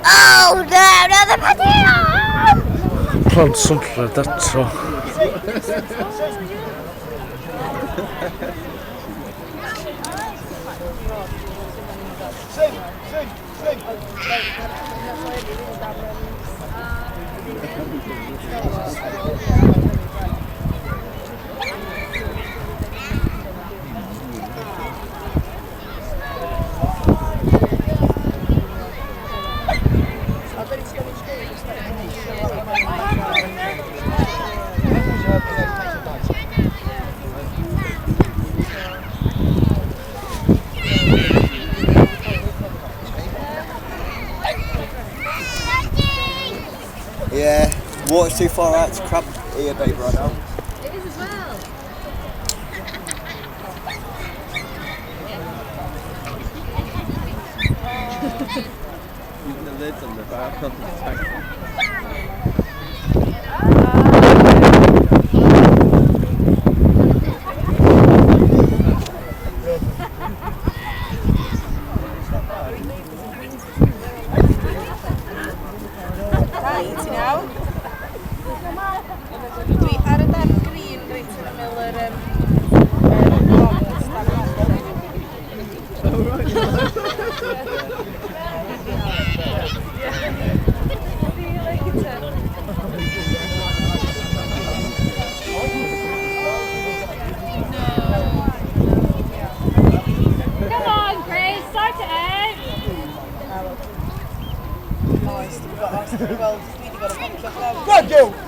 Oh no, another potato! Plant swnlled eto. Yeah, water's too far out to crab ear bait right now. It is as well. Even the lid's on the bar. Thank you!